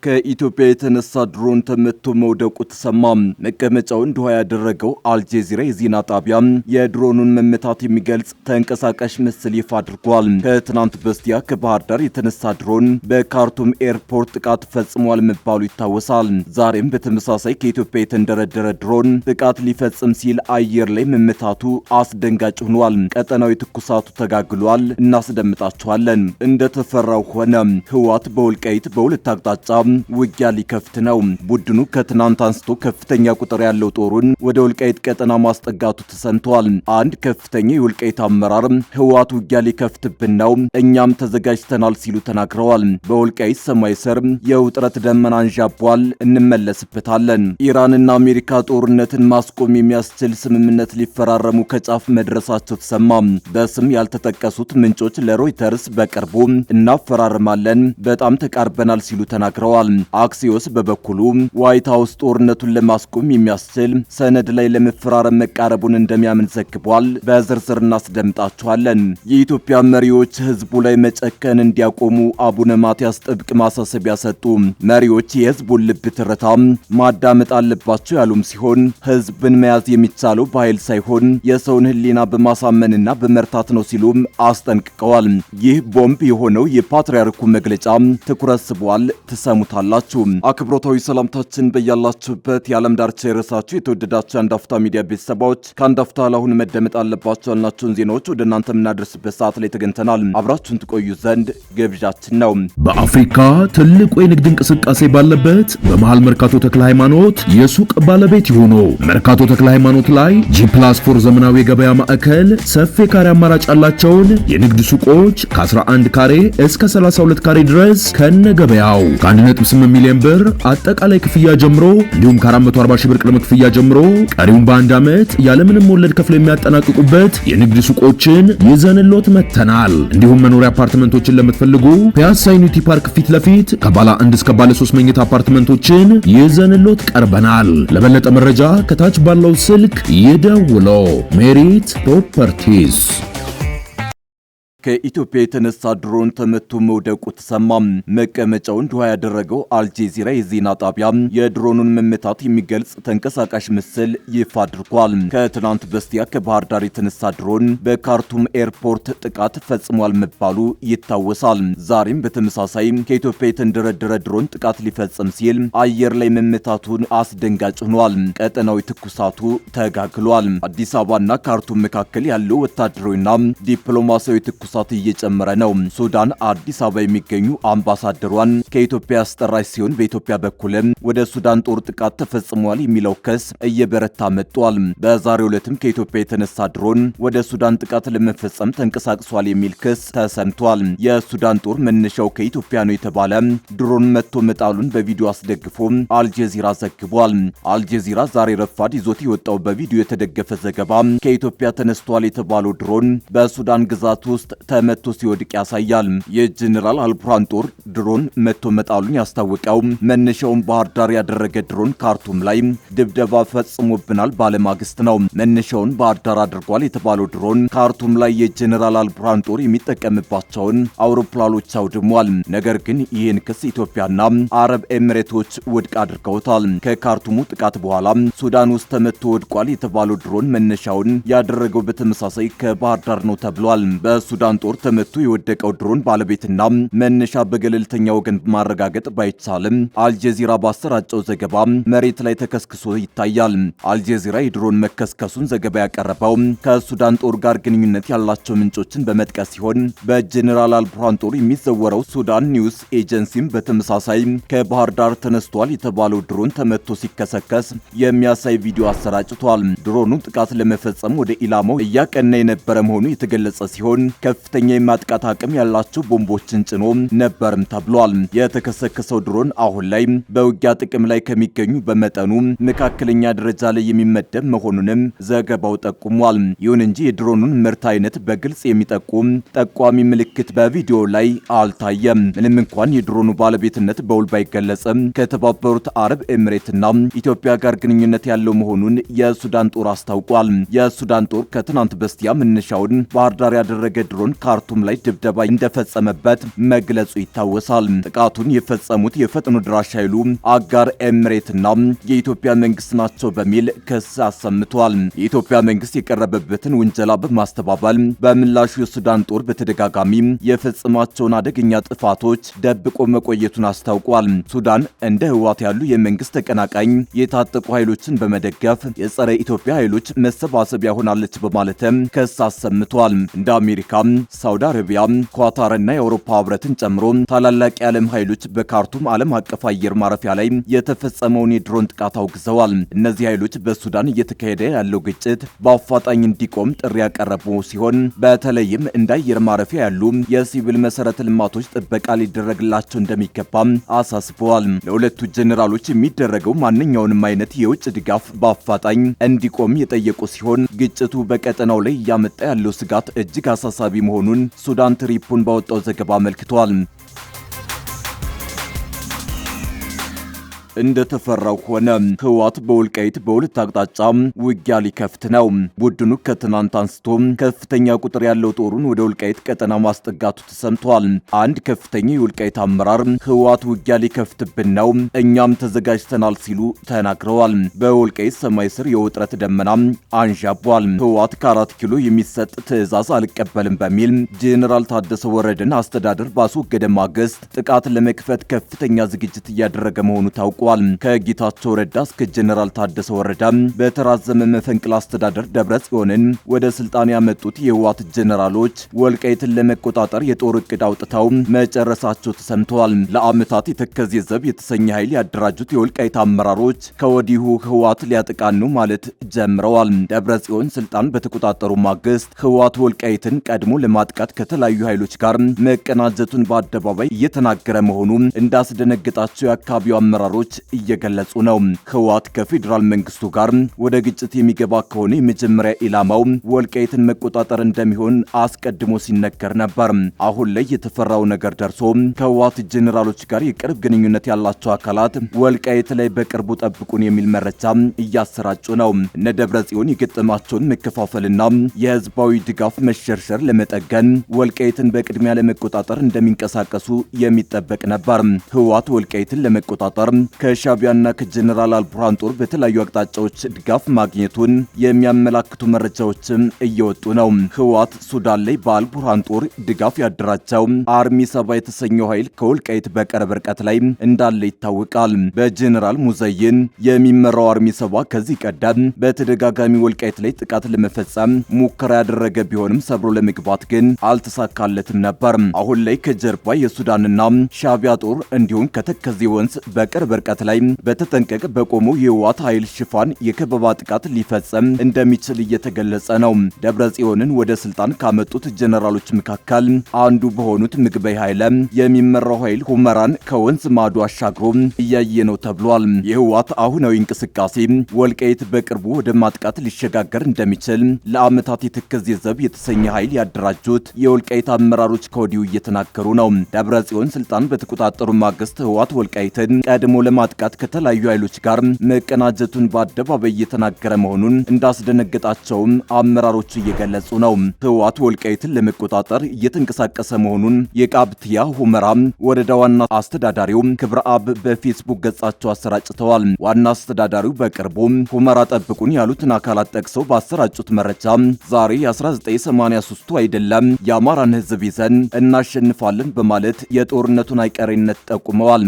ከኢትዮጵያ የተነሳ ድሮን ተመቶ መውደቁ ተሰማ። መቀመጫውን ዱሃ ያደረገው አልጀዚራ የዜና ጣቢያ የድሮኑን መመታት የሚገልጽ ተንቀሳቃሽ ምስል ይፋ አድርጓል። ከትናንት በስቲያ ከባህር ዳር የተነሳ ድሮን በካርቱም ኤርፖርት ጥቃት ፈጽሟል መባሉ ይታወሳል። ዛሬም በተመሳሳይ ከኢትዮጵያ የተንደረደረ ድሮን ጥቃት ሊፈጽም ሲል አየር ላይ መመታቱ አስደንጋጭ ሆኗል። ቀጠናዊ ትኩሳቱ ተጋግሏል። እናስደምጣችኋለን። እንደተፈራው ሆነ። ህወሓት በወልቃይት በሁለት አቅጣጫ ውጊያ ሊከፍት ነው። ቡድኑ ከትናንት አንስቶ ከፍተኛ ቁጥር ያለው ጦሩን ወደ ወልቃይት ቀጠና ማስጠጋቱ ተሰምቷል። አንድ ከፍተኛ የወልቃይት አመራር ህወሓት ውጊያ ሊከፍትብን ነው፣ እኛም ተዘጋጅተናል ሲሉ ተናግረዋል። በወልቃይት ሰማይ ስር የውጥረት ደመና አንዣቧል። እንመለስበታለን። ኢራንና አሜሪካ ጦርነትን ማስቆም የሚያስችል ስምምነት ሊፈራረሙ ከጫፍ መድረሳቸው ተሰማ። በስም ያልተጠቀሱት ምንጮች ለሮይተርስ በቅርቡ እናፈራርማለን፣ በጣም ተቃርበናል ሲሉ ተናግረዋል። አክሲዮስ በበኩሉ ዋይት ሃውስ ጦርነቱን ለማስቆም የሚያስችል ሰነድ ላይ ለመፈራረም መቃረቡን እንደሚያምን ዘግቧል። በዝርዝር እናስደምጣቸዋለን። የኢትዮጵያ መሪዎች ህዝቡ ላይ መጨከን እንዲያቆሙ አቡነ ማትያስ ጥብቅ ማሳሰቢያ ሰጡ። መሪዎች የህዝቡን ልብ ትርታ ማዳመጥ አለባቸው ያሉም ሲሆን ህዝብን መያዝ የሚቻለው በኃይል ሳይሆን የሰውን ህሊና በማሳመንና በመርታት ነው ሲሉም አስጠንቅቀዋል። ይህ ቦምብ የሆነው የፓትርያርኩ መግለጫ ትኩረት ስቧል። ትሰሙታላችሁ። አክብሮታዊ ሰላምታችን በያላችሁበት የዓለም ዳርቻ የረሳችሁ የተወደዳችሁ የአንድ አፍታ ሚዲያ ቤተሰቦች ከአንድ አፍታ ለአሁን መደመጥ አለባቸው ያልናቸውን ዜናዎች ወደ እናንተ የምናደርስበት ሰዓት ላይ ተገኝተናል። አብራችሁን ትቆዩ ዘንድ ግብዣችን ነው። በአፍሪካ ትልቁ የንግድ እንቅስቃሴ ባለበት በመሃል መርካቶ ተክለ ሃይማኖት የሱቅ ባለቤት ይሁኑ። መርካቶ ተክለ ሃይማኖት ላይ G+4 ዘመናዊ የገበያ ማዕከል ሰፊ ካሬ አማራጭ ያላቸውን የንግድ ሱቆች ከ11 ካሬ እስከ 32 ካሬ ድረስ ከነገበያው ከ1.8 ሚሊዮን ብር አጠቃላይ ክፍያ ጀምሮ እንዲሁም ከ440 ሺህ ብር ቅድመ ክፍያ ጀምሮ ቀሪውን በአንድ ዓመት ያለምንም ወለድ ከፍለው የሚያጠናቅቁበት የንግድ ሱቆችን ይዘንሎት መተናል። እንዲሁም መኖሪያ አፓርትመንቶችን ለምትፈልጉ ፒያሳ ዩኒቲ ፓርክ ፊት ለፊት ከባለ 1 እስከ ባለ 3 መኝታ አፓርትመንቶችን ይዘንሎት ቀርበናል። ለበለጠ መረጃ ከታች ባለው ስልክ ይደውሉ። ሜሪት ፕሮፐርቲስ። ከኢትዮጵያ የተነሳ ድሮን ተመቶ መውደቁ ተሰማ። መቀመጫውን ዱሃ ያደረገው አልጀዚራ የዜና ጣቢያ የድሮኑን መመታት የሚገልጽ ተንቀሳቃሽ ምስል ይፋ አድርጓል። ከትናንት በስቲያ ከባህር ዳር የተነሳ ድሮን በካርቱም ኤርፖርት ጥቃት ፈጽሟል መባሉ ይታወሳል። ዛሬም በተመሳሳይ ከኢትዮጵያ የተንደረደረ ድሮን ጥቃት ሊፈጽም ሲል አየር ላይ መመታቱን አስደንጋጭ ሆኗል። ቀጠናዊ ትኩሳቱ ተጋግሏል። አዲስ አበባና ካርቱም መካከል ያለው ወታደራዊና ዲፕሎማሲያዊ ትኩሳት እየጨመረ ነው። ሱዳን አዲስ አበባ የሚገኙ አምባሳደሯን ከኢትዮጵያ ያስጠራች ሲሆን በኢትዮጵያ በኩልም ወደ ሱዳን ጦር ጥቃት ተፈጽሟል የሚለው ክስ እየበረታ መጥቷል። በዛሬው ዕለትም ከኢትዮጵያ የተነሳ ድሮን ወደ ሱዳን ጥቃት ለመፈጸም ተንቀሳቅሷል የሚል ክስ ተሰምቷል። የሱዳን ጦር መነሻው ከኢትዮጵያ ነው የተባለ ድሮን መጥቶ መጣሉን በቪዲዮ አስደግፎ አልጀዚራ ዘግቧል። አልጀዚራ ዛሬ ረፋድ ይዞት የወጣው በቪዲዮ የተደገፈ ዘገባ ከኢትዮጵያ ተነስቷል የተባለው ድሮን በሱዳን ግዛት ውስጥ ተመቶ ሲወድቅ ያሳያል። የጀነራል አልቡርሃን ጦር ድሮን መቶ መጣሉን ያስታወቀው መነሻውን ባህር ዳር ያደረገ ድሮን ካርቱም ላይ ድብደባ ፈጽሞብናል ባለማግስት ነው። መነሻውን ባህር ዳር አድርጓል የተባለው ድሮን ካርቱም ላይ የጀነራል አልቡርሃን ጦር የሚጠቀምባቸውን አውሮፕላኖች አውድሟል። ነገር ግን ይህን ክስ ኢትዮጵያና አረብ ኤሚሬቶች ውድቅ አድርገውታል። ከካርቱሙ ጥቃት በኋላ ሱዳን ውስጥ ተመቶ ወድቋል የተባለው ድሮን መነሻውን ያደረገው በተመሳሳይ ከባህር ዳር ነው ተብሏል። በሱዳን ጦር ተመቶ የወደቀው ድሮን ባለቤትና መነሻ በገለልተኛ ወገን ማረጋገጥ ባይቻልም አልጀዚራ ባሰራጨው ዘገባ መሬት ላይ ተከስክሶ ይታያል። አልጀዚራ የድሮን መከስከሱን ዘገባ ያቀረበው ከሱዳን ጦር ጋር ግንኙነት ያላቸው ምንጮችን በመጥቀስ ሲሆን በጀነራል አልቡርሃን ጦር የሚዘወረው ሱዳን ኒውስ ኤጀንሲም በተመሳሳይ ከባህር ዳር ተነስቷል የተባለው ድሮን ተመቶ ሲከሰከስ የሚያሳይ ቪዲዮ አሰራጭቷል። ድሮኑ ጥቃት ለመፈጸም ወደ ኢላማው እያቀና የነበረ መሆኑ የተገለጸ ሲሆን ከፍተኛ የማጥቃት አቅም ያላቸው ቦምቦችን ጭኖ ነበርም ተብሏል። የተከሰከሰው ድሮን አሁን ላይ በውጊያ ጥቅም ላይ ከሚገኙ በመጠኑ መካከለኛ ደረጃ ላይ የሚመደብ መሆኑንም ዘገባው ጠቁሟል። ይሁን እንጂ የድሮኑን ምርት አይነት በግልጽ የሚጠቁም ጠቋሚ ምልክት በቪዲዮ ላይ አልታየም። ምንም እንኳን የድሮኑ ባለቤትነት በውል ባይገለጽም ከተባበሩት አረብ ኤሚሬትና ኢትዮጵያ ጋር ግንኙነት ያለው መሆኑን የሱዳን ጦር አስታውቋል። የሱዳን ጦር ከትናንት በስቲያ መነሻውን ባህር ዳር ያደረገ ድሮን ድሮን ካርቱም ላይ ድብደባ እንደፈጸመበት መግለጹ ይታወሳል። ጥቃቱን የፈጸሙት የፈጥኖ ድራሽ ኃይሉ አጋር ኤምሬትና የኢትዮጵያ መንግስት ናቸው በሚል ክስ አሰምቷል። የኢትዮጵያ መንግስት የቀረበበትን ውንጀላ በማስተባበል በምላሹ የሱዳን ጦር በተደጋጋሚ የፈጸማቸውን አደገኛ ጥፋቶች ደብቆ መቆየቱን አስታውቋል። ሱዳን እንደ ህወሓት ያሉ የመንግስት ተቀናቃኝ የታጠቁ ኃይሎችን በመደገፍ የጸረ ኢትዮጵያ ኃይሎች መሰባሰቢያ ሆናለች በማለትም ክስ አሰምቷል። እንደ አሜሪካ፣ ሳውዲ አረቢያ፣ ኳታርና የአውሮፓ ህብረትን ጨምሮ ታላላቅ የዓለም ኃይሎች በካርቱም ዓለም አቀፍ አየር ማረፊያ ላይ የተፈጸመውን የድሮን ጥቃት አውግዘዋል። እነዚህ ኃይሎች በሱዳን እየተካሄደ ያለው ግጭት በአፋጣኝ እንዲቆም ጥሪ ያቀረቡ ሲሆን በተለይም እንደ አየር ማረፊያ ያሉ የሲቪል መሰረተ ልማቶች ጥበቃ ሊደረግላቸው እንደሚገባም አሳስበዋል። ለሁለቱ ጄኔራሎች የሚደረገው ማንኛውንም አይነት የውጭ ድጋፍ በአፋጣኝ እንዲቆም የጠየቁ ሲሆን ግጭቱ በቀጠናው ላይ እያመጣ ያለው ስጋት እጅግ አሳሳቢ መሆኑን ሱዳን ትሪቡን ባወጣው ዘገባ አመልክቷል። እንደተፈራው ሆነ። ህወሓት በወልቃይት በሁለት አቅጣጫ ውጊያ ሊከፍት ነው። ቡድኑ ከትናንት አንስቶ ከፍተኛ ቁጥር ያለው ጦሩን ወደ ወልቃይት ቀጠና ማስጠጋቱ ተሰምቷል። አንድ ከፍተኛ የወልቃይት አመራር ህወሓት ውጊያ ሊከፍትብን ነው፣ እኛም ተዘጋጅተናል ሲሉ ተናግረዋል። በወልቃይት ሰማይ ስር የውጥረት ደመና አንዣቧል። ህወሓት ከ4 ኪሎ የሚሰጥ ትዕዛዝ አልቀበልም በሚል ጄኔራል ታደሰ ወረደን አስተዳደር ባስወገደ ማግስት ጥቃት ለመክፈት ከፍተኛ ዝግጅት እያደረገ መሆኑ ታውቋል። ከጌታቸው ረዳ እስከ ጄኔራል ታደሰ ወረዳ በተራዘመ መፈንቅለ አስተዳደር ደብረጽዮንን ወደ ስልጣን ያመጡት የህወሓት ጄኔራሎች ወልቃይትን ለመቆጣጠር የጦር እቅድ አውጥተው መጨረሳቸው ተሰምተዋል። ለዓመታት የተከዜ ዘብ የተሰኘ ኃይል ያደራጁት የወልቃይት አመራሮች ከወዲሁ ህወሓት ሊያጠቃን ነው ማለት ጀምረዋል። ደብረጽዮን ስልጣን በተቆጣጠሩ ማግስት ህወሓት ወልቃይትን ቀድሞ ለማጥቃት ከተለያዩ ኃይሎች ጋር መቀናጀቱን በአደባባይ እየተናገረ መሆኑ እንዳስደነገጣቸው የአካባቢው አመራሮች እየገለጹ ነው። ህወሓት ከፌዴራል መንግስቱ ጋር ወደ ግጭት የሚገባ ከሆነ የመጀመሪያ ኢላማው ወልቃይትን መቆጣጠር እንደሚሆን አስቀድሞ ሲነገር ነበር። አሁን ላይ የተፈራው ነገር ደርሶ ከህወሓት ጄኔራሎች ጋር የቅርብ ግንኙነት ያላቸው አካላት ወልቃይት ላይ በቅርቡ ጠብቁን የሚል መረጃ እያሰራጩ ነው። እነ ደብረጽዮን የገጠማቸውን መከፋፈልና የህዝባዊ ድጋፍ መሸርሸር ለመጠገን ወልቃይትን በቅድሚያ ለመቆጣጠር እንደሚንቀሳቀሱ የሚጠበቅ ነበር። ህወሓት ወልቃይትን ለመቆጣጠር ከሻቢያና ከጀነራል አልቡርሃን ጦር በተለያዩ አቅጣጫዎች ድጋፍ ማግኘቱን የሚያመላክቱ መረጃዎችም እየወጡ ነው። ህወሓት ሱዳን ላይ በአልቡርሃን ጦር ድጋፍ ያደራጀው አርሚ 7 የተሰኘው ኃይል ከወልቃይት በቅርብ ርቀት ላይ እንዳለ ይታወቃል። በጀነራል ሙዘይን የሚመራው አርሚ 7 ከዚህ ቀደም በተደጋጋሚ ወልቃይት ላይ ጥቃት ለመፈጸም ሙከራ ያደረገ ቢሆንም ሰብሮ ለመግባት ግን አልተሳካለትም ነበር። አሁን ላይ ከጀርባ የሱዳንና ሻቢያ ጦር እንዲሁም ከተከዜ ወንዝ በቅርብ ርቀት ላይ በተጠንቀቅ በቆመው የህወሓት ኃይል ሽፋን የከበባ ጥቃት ሊፈጸም እንደሚችል እየተገለጸ ነው። ደብረጽዮንን ወደ ስልጣን ካመጡት ጀነራሎች መካከል አንዱ በሆኑት ምግበይ ኃይለ የሚመራው ኃይል ሁመራን ከወንዝ ማዶ አሻግሮ እያየ ነው ተብሏል። የህወሓት አሁናዊ እንቅስቃሴ ወልቃይት በቅርቡ ወደ ማጥቃት ሊሸጋገር እንደሚችል ለዓመታት የተከዜ ዘብ የተሰኘ ኃይል ያደራጁት የወልቃይት አመራሮች ከወዲሁ እየተናገሩ ነው። ደብረጽዮን ስልጣን በተቆጣጠሩ ማግስት ህወሓት ወልቃይትን ቀድሞ ለማጥቃት ከተለያዩ ኃይሎች ጋር መቀናጀቱን በአደባባይ እየተናገረ መሆኑን እንዳስደነገጣቸውም አመራሮቹ እየገለጹ ነው። ህወሓት ወልቃይትን ለመቆጣጠር እየተንቀሳቀሰ መሆኑን የቃብትያ ሁመራ ወረዳ ዋና አስተዳዳሪው ክብረ አብ በፌስቡክ ገጻቸው አሰራጭተዋል። ዋና አስተዳዳሪው በቅርቡ ሁመራ ጠብቁን ያሉትን አካላት ጠቅሰው ባሰራጩት መረጃ ዛሬ 1983ቱ አይደለም የአማራን ህዝብ ይዘን እናሸንፋለን በማለት የጦርነቱን አይቀሬነት ጠቁመዋል።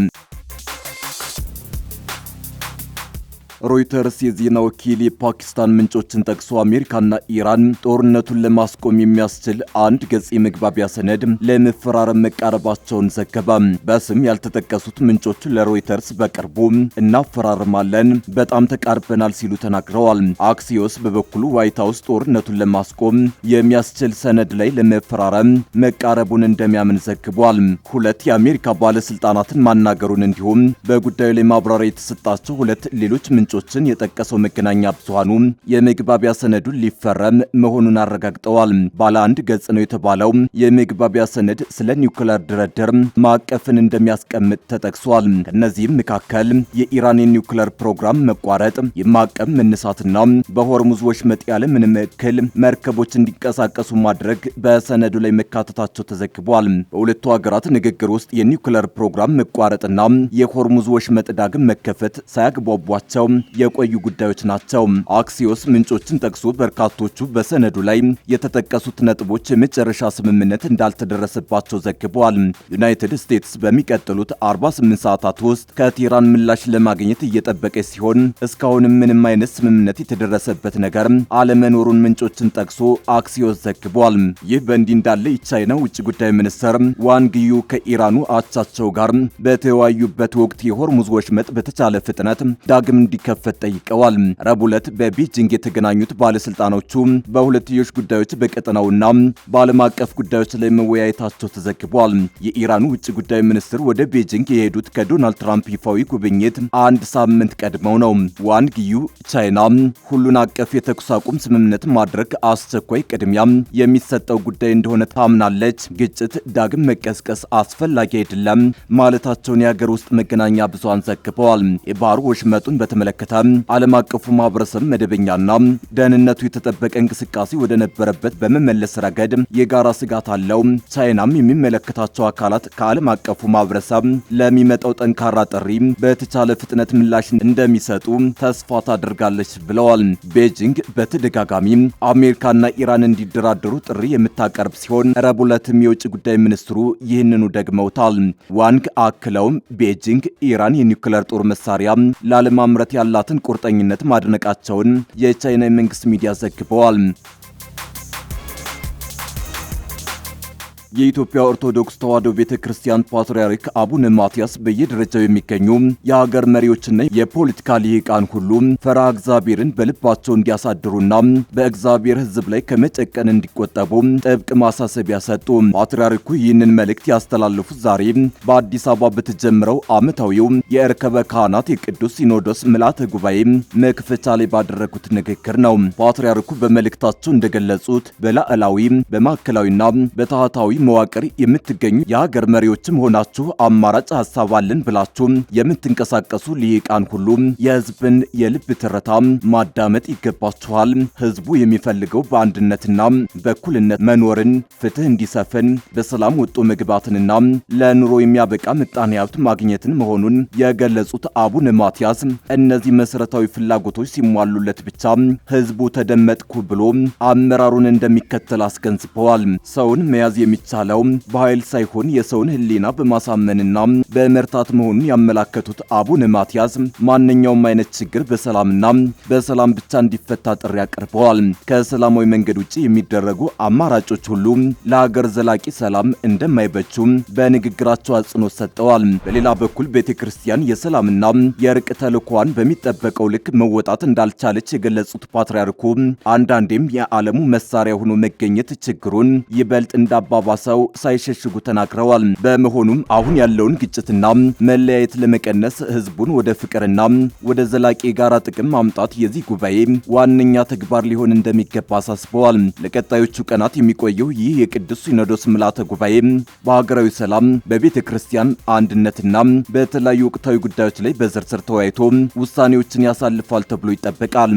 ሮይተርስ የዜና ወኪል የፓኪስታን ምንጮችን ጠቅሶ አሜሪካና ኢራን ጦርነቱን ለማስቆም የሚያስችል አንድ ገጽ የመግባቢያ ሰነድ ለመፈራረም መቃረባቸውን ዘገበ። በስም ያልተጠቀሱት ምንጮቹ ለሮይተርስ በቅርቡ እናፈራርማለን፣ በጣም ተቃርበናል ሲሉ ተናግረዋል። አክሲዮስ በበኩሉ ዋይት ሀውስ ጦርነቱን ለማስቆም የሚያስችል ሰነድ ላይ ለመፈራረም መቃረቡን እንደሚያምን ዘግቧል። ሁለት የአሜሪካ ባለስልጣናትን ማናገሩን እንዲሁም በጉዳዩ ላይ ማብራሪያ የተሰጣቸው ሁለት ሌሎች ምንጮችን የጠቀሰው መገናኛ ብዙሃኑ የመግባቢያ ሰነዱን ሊፈረም መሆኑን አረጋግጠዋል። ባለ አንድ ገጽ ነው የተባለው የመግባቢያ ሰነድ ስለ ኒውክሌር ድርድር ማዕቀፍን እንደሚያስቀምጥ ተጠቅሷል። ከነዚህም መካከል የኢራን የኒውክሌር ፕሮግራም መቋረጥ፣ የማዕቀብ መነሳትና በሆርሙዝ ወሽመጥ ያለ ምንም እክል መርከቦች እንዲንቀሳቀሱ ማድረግ በሰነዱ ላይ መካተታቸው ተዘግቧል። በሁለቱ ሀገራት ንግግር ውስጥ የኒውክሌር ፕሮግራም መቋረጥና የሆርሙዝ ወሽመጥ ዳግም መከፈት ሳያግባቧቸው የቆዩ ጉዳዮች ናቸው። አክሲዮስ ምንጮችን ጠቅሶ በርካቶቹ በሰነዱ ላይ የተጠቀሱት ነጥቦች የመጨረሻ ስምምነት እንዳልተደረሰባቸው ዘግቧል። ዩናይትድ ስቴትስ በሚቀጥሉት 48 ሰዓታት ውስጥ ከቴህራን ምላሽ ለማግኘት እየጠበቀች ሲሆን እስካሁንም ምንም አይነት ስምምነት የተደረሰበት ነገር አለመኖሩን ምንጮችን ጠቅሶ አክሲዮስ ዘግቧል። ይህ በእንዲህ እንዳለ የቻይና ውጭ ጉዳይ ሚኒስትር ዋንግ ዩ ከኢራኑ አቻቸው ጋር በተወያዩበት ወቅት የሆርሙዝ ወሽመጥ በተቻለ ፍጥነት ዳግም እንዲከፈት ጠይቀዋል። ረቡዕ ዕለት በቤጂንግ የተገናኙት ባለስልጣኖቹ በሁለትዮሽ ጉዳዮች በቀጠናውና በዓለም አቀፍ ጉዳዮች ላይ መወያየታቸው ተዘግቧል። የኢራኑ ውጭ ጉዳይ ሚኒስትር ወደ ቤጂንግ የሄዱት ከዶናልድ ትራምፕ ይፋዊ ጉብኝት አንድ ሳምንት ቀድመው ነው። ዋንግ ዩ ቻይና ሁሉን አቀፍ የተኩስ አቁም ስምምነት ማድረግ አስቸኳይ ቅድሚያ የሚሰጠው ጉዳይ እንደሆነ ታምናለች። ግጭት ዳግም መቀስቀስ አስፈላጊ አይደለም ማለታቸውን የሀገር ውስጥ መገናኛ ብዙሃን ዘግበዋል። የባህር ወሽመጡን በተመለከተ ዓለም አቀፉ ማህበረሰብ መደበኛና ደህንነቱ የተጠበቀ እንቅስቃሴ ወደ ነበረበት በመመለስ ረገድ የጋራ ስጋት አለው። ቻይናም የሚመለከታቸው አካላት ከዓለም አቀፉ ማህበረሰብ ለሚመጣው ጠንካራ ጥሪ በተቻለ ፍጥነት ምላሽ እንደሚሰጡ ተስፋ ታደርጋለች ብለዋል። ቤጂንግ በተደጋጋሚ አሜሪካና ኢራን እንዲደራደሩ ጥሪ የምታቀርብ ሲሆን ረቡዕ ዕለትም የውጭ ጉዳይ ሚኒስትሩ ይህንኑ ደግመውታል። ዋንግ አክለውም ቤጂንግ ኢራን የኒውክሌር ጦር መሳሪያ ላለማምረት ያላትን ቁርጠኝነት ማድነቃቸውን የቻይና የመንግስት ሚዲያ ዘግበዋል። የኢትዮጵያ ኦርቶዶክስ ተዋሕዶ ቤተክርስቲያን ፓትርያርክ አቡነ ማትያስ በየደረጃው የሚገኙ የሀገር መሪዎችና የፖለቲካ ልሂቃን ሁሉ ፈሪሃ እግዚአብሔርን በልባቸው እንዲያሳድሩና በእግዚአብሔር ሕዝብ ላይ ከመጨቀን እንዲቆጠቡ ጥብቅ ማሳሰቢያ ሰጡ። ፓትርያርኩ ይህንን መልእክት ያስተላለፉት ዛሬ በአዲስ አበባ በተጀመረው ዓመታዊው የእርከበ ካህናት የቅዱስ ሲኖዶስ ምልዓተ ጉባኤ መክፈቻ ላይ ባደረጉት ንግግር ነው። ፓትርያርኩ በመልእክታቸው እንደገለጹት በላዕላዊ በማዕከላዊና በታህታዊ መዋቅር የምትገኙ የሀገር መሪዎችም ሆናችሁ አማራጭ ሐሳብ አለን ብላችሁ የምትንቀሳቀሱ ልሂቃን ሁሉ የህዝብን የልብ ትርታ ማዳመጥ ይገባችኋል። ህዝቡ የሚፈልገው በአንድነትና በእኩልነት መኖርን፣ ፍትህ እንዲሰፍን፣ በሰላም ወጥቶ መግባትንና ለኑሮ የሚያበቃ ምጣኔ ሀብት ማግኘትን መሆኑን የገለጹት አቡነ ማትያስ እነዚህ መሰረታዊ ፍላጎቶች ሲሟሉለት ብቻ ህዝቡ ተደመጥኩ ብሎ አመራሩን እንደሚከተል አስገንዝበዋል። ሰውን መያዝ የሚቻለው በኃይል ሳይሆን የሰውን ህሊና በማሳመንና በመርታት መሆኑን ያመላከቱት አቡነ ማትያስ ማንኛውም አይነት ችግር በሰላም ብቻ እንዲፈታ ጥሪ አቅርበዋል። ከሰላማዊ መንገድ ውጪ የሚደረጉ አማራጮች ሁሉ ለሀገር ዘላቂ ሰላም እንደማይበጁ በንግግራቸው አጽንኦት ሰጥተዋል። በሌላ በኩል ቤተክርስቲያን የሰላምና የእርቅ ተልዕኮዋን በሚጠበቀው ልክ መወጣት እንዳልቻለች የገለጹት ፓትርያርኩ አንዳንዴም የዓለሙ መሳሪያ ሆኖ መገኘት ችግሩን ይበልጥ እንዳባባሰው ሳይሸሽጉ ተናግረዋል። በመሆኑም አሁን ያለውን ግጭትና መለያየት ለመቀነስ ህዝቡን ወደ ፍቅርና ወደ ዘላቂ የጋራ ጥቅም ማምጣት የዚህ ጉባኤ ዋነኛ ተግባር ሊሆን እንደሚገባ አሳስበዋል። ለቀጣዮቹ ቀናት የሚቆየው ይህ የቅዱስ ሲኖዶስ ምልዓተ ጉባኤ በሀገራዊ ሰላም፣ በቤተ ክርስቲያን አንድነትና በተለያዩ ወቅታዊ ጉዳዮች ላይ በዝርዝር ተወያይቶ ውሳኔዎችን ያሳልፋል ተብሎ ይጠበቃል።